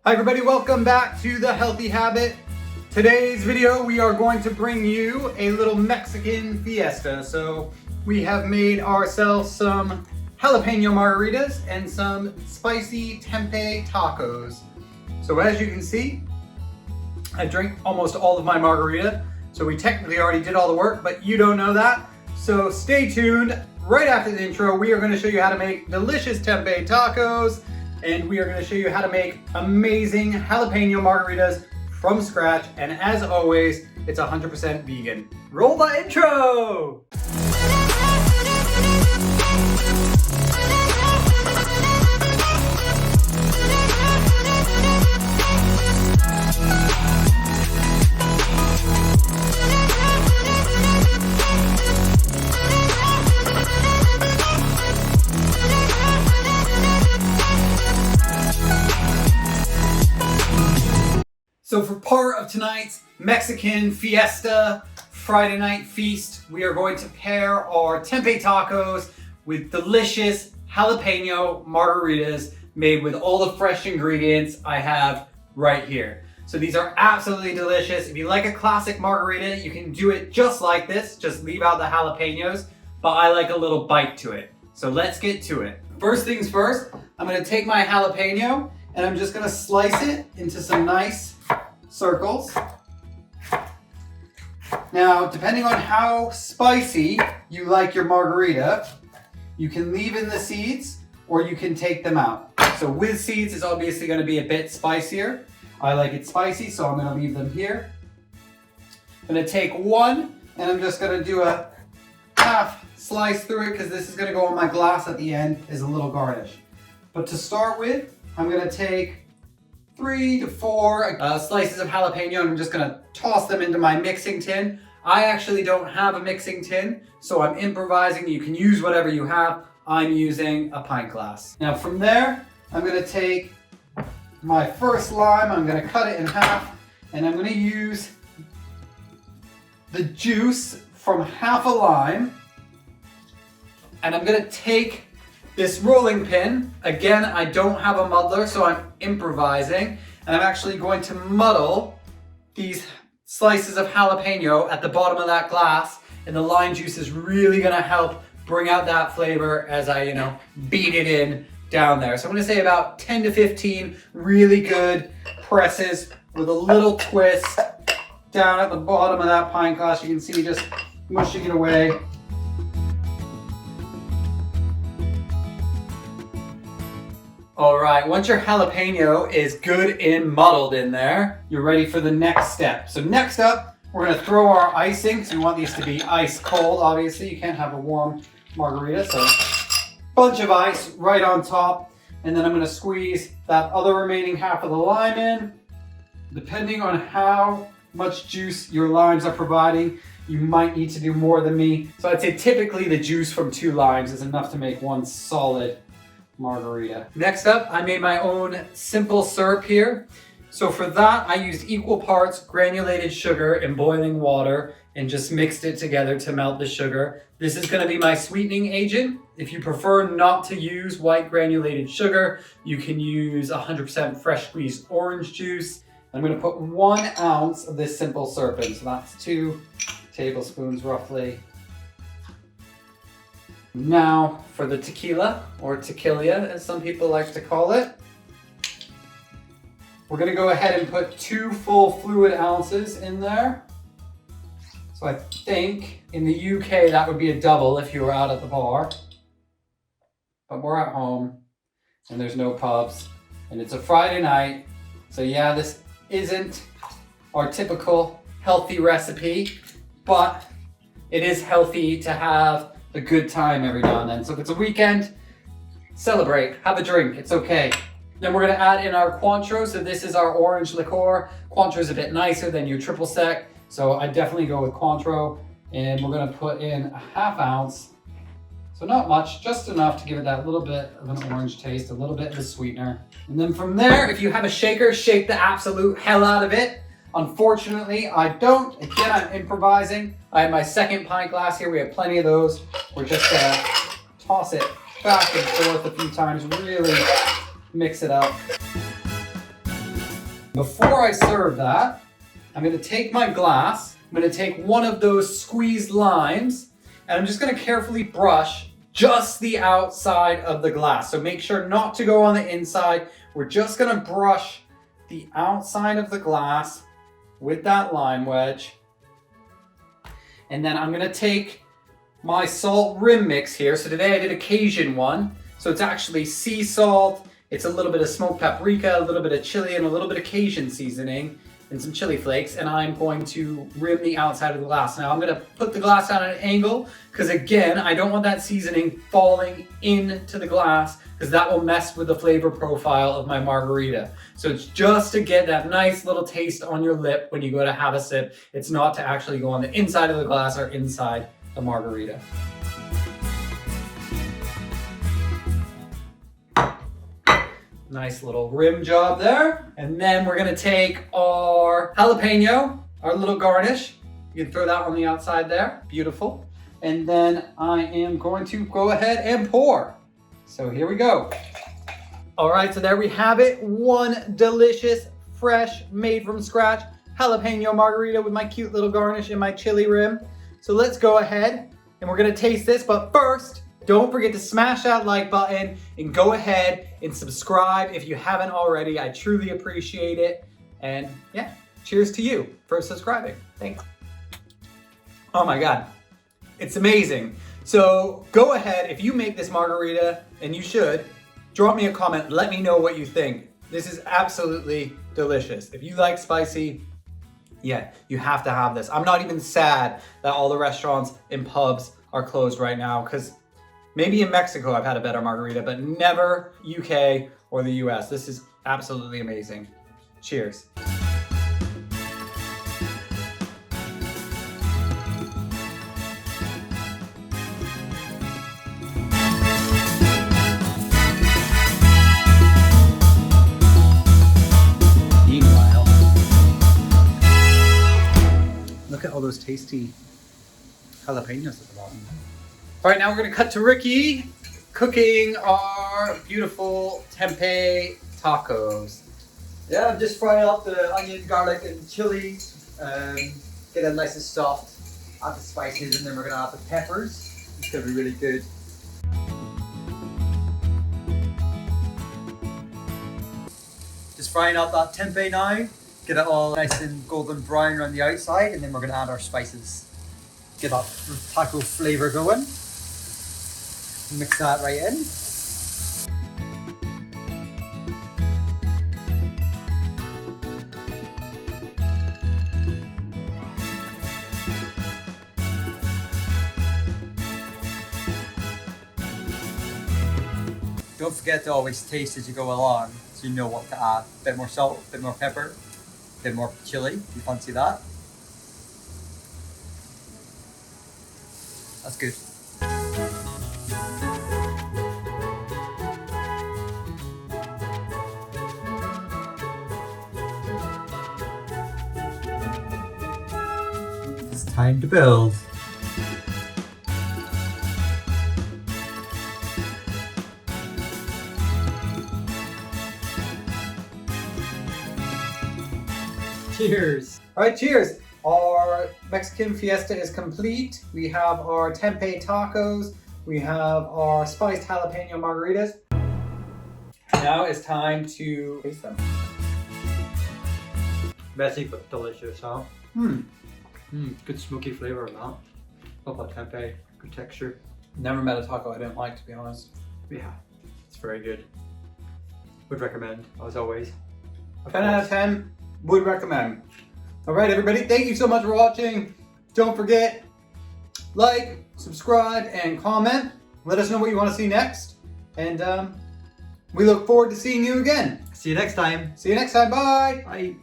Hi everybody, welcome back to The Healthy Habit. Today's video we are going to bring you a little Mexican fiesta. So we have made ourselves some jalapeno margaritas and some spicy tempeh tacos. So as you can see, I drink almost all of my margarita. So we technically already did all the work, but you don't know that. So stay tuned. Right after the intro, we are going to show you how to make delicious tempeh tacos. And we are going to show you how to make amazing jalapeno margaritas from scratch. And as always, it's 100% vegan. Roll the intro! So for part of tonight's Mexican fiesta Friday night feast, we are going to pair our tempeh tacos with delicious jalapeno margaritas made with all the fresh ingredients I have right here. So these are absolutely delicious. If you like a classic margarita, you can do it just like this, just leave out the jalapenos, but I like a little bite to it. So let's get to it. First things first, I'm gonna take my jalapeno and I'm just gonna slice it into some nice circles. Now, depending on how spicy you like your margarita, you can leave in the seeds or you can take them out. So with seeds, it's obviously going to be a bit spicier. I like it spicy, so I'm going to leave them here. I'm going to take one and I'm just going to do a half slice through it because this is going to go on my glass at the end as a little garnish. But to start with, I'm going to take 3 to 4 slices of jalapeno and I'm just gonna toss them into my mixing tin. I actually don't have a mixing tin, so I'm improvising. You can use whatever you have. I'm using a pint glass. Now from there, I'm gonna take my first lime, I'm gonna cut it in half, and I'm gonna use the juice from half a lime, and I'm gonna take this rolling pin. Again, I don't have a muddler, so I'm improvising. And I'm actually going to muddle these slices of jalapeno at the bottom of that glass. And the lime juice is really gonna help bring out that flavor as I, beat it in down there. So I'm gonna say about 10 to 15 really good presses with a little twist down at the bottom of that pint glass. You can see me just mushing it away. All right, once your jalapeno is good and muddled in there, you're ready for the next step. So next up, we're gonna throw our icing, because we want these to be ice cold, obviously. You can't have a warm margarita, so bunch of ice right on top. And then I'm gonna squeeze that other remaining half of the lime in. Depending on how much juice your limes are providing, you might need to do more than me. So I'd say typically the juice from 2 limes is enough to make one solid margarita. Next up, I made my own simple syrup here. So for that, I used equal parts granulated sugar and boiling water and just mixed it together to melt the sugar. This is going to be my sweetening agent. If you prefer not to use white granulated sugar, you can use 100% fresh squeezed orange juice. I'm going to put 1 ounce of this simple syrup in, so that's 2 tablespoons roughly. Now for the tequila, or tequila as some people like to call it. We're gonna go ahead and put 2 full fluid ounces in there. So I think in the UK that would be a double if you were out at the bar. But we're at home and there's no pubs and it's a Friday night. So yeah, this isn't our typical healthy recipe, but it is healthy to have a good time every now and then. So if it's a weekend, celebrate, have a drink, it's okay. Then we're gonna add in our Cointreau. So this is our orange liqueur. Cointreau is a bit nicer than your triple sec, so I definitely go with Cointreau. And we're gonna put in a ½ ounce. So not much, just enough to give it that little bit of an orange taste, a little bit of a sweetener. And then from there, if you have a shaker, shake the absolute hell out of it. Unfortunately, I don't. Again, I'm improvising. I have my second pint glass here. We have plenty of those. We're just gonna toss it back and forth a few times, really mix it up. Before I serve that, I'm gonna take my glass, I'm gonna take one of those squeezed limes, and I'm just gonna carefully brush just the outside of the glass. So make sure not to go on the inside. We're just gonna brush the outside of the glass with that lime wedge. And then I'm gonna take my salt rim mix here. So today I did a Cajun one. So it's actually sea salt, it's a little bit of smoked paprika, a little bit of chili, and a little bit of Cajun seasoning, and some chili flakes, and I'm going to rim the outside of the glass. Now I'm gonna put the glass down at an angle, because again, I don't want that seasoning falling into the glass, because that will mess with the flavor profile of my margarita. So it's just to get that nice little taste on your lip when you go to have a sip. It's not to actually go on the inside of the glass or inside the margarita. Nice little rim job there. And then we're gonna take our jalapeno, our little garnish. You can throw that on the outside there. Beautiful. And then I am going to go ahead and pour. So here we go. All right, so there we have it. One delicious, fresh, made from scratch jalapeno margarita with my cute little garnish and my chili rim. So let's go ahead and we're gonna taste this, but first, don't forget to smash that like button and go ahead and subscribe if you haven't already. I truly appreciate it. And yeah, cheers to you for subscribing. Thanks. Oh my God, it's amazing. So go ahead, if you make this margarita, and you should, drop me a comment, let me know what you think. This is absolutely delicious. If you like spicy, yeah, you have to have this. I'm not even sad that all the restaurants and pubs are closed right now, because maybe in Mexico I've had a better margarita, but never UK or the US. This is absolutely amazing. Cheers. Meanwhile, look at all those tasty jalapenos at the bottom. All right, now we're gonna cut to Ricky cooking our beautiful tempeh tacos. Yeah, I'm just frying up the onion, garlic, and chili. Get it nice and soft. Add the spices, and then we're gonna add the peppers. It's gonna be really good. Just frying up that tempeh now. Get it all nice and golden brown around the outside, and then we're gonna add our spices. Get that taco flavor going. Mix that right in. Don't forget to always taste as you go along, so you know what to add. A bit more salt, a bit more pepper, a bit more chili, if you fancy that. That's good. It's time to build. Cheers. All right, cheers. Our Mexican fiesta is complete. We have our tempeh tacos. We have our spiced jalapeno margaritas. Now it's time to taste them. Messy but delicious, huh? Good smoky flavor of that. Love that tempeh. Good texture. Never met a taco I didn't like, to be honest. Yeah, it's very good. Would recommend, as always. 10 out of 10, would recommend. All right, everybody, thank you so much for watching. Don't forget, like, subscribe, and comment. Let us know what you want to see next. And we look forward to seeing you again. See you next time. See you next time. Bye. Bye.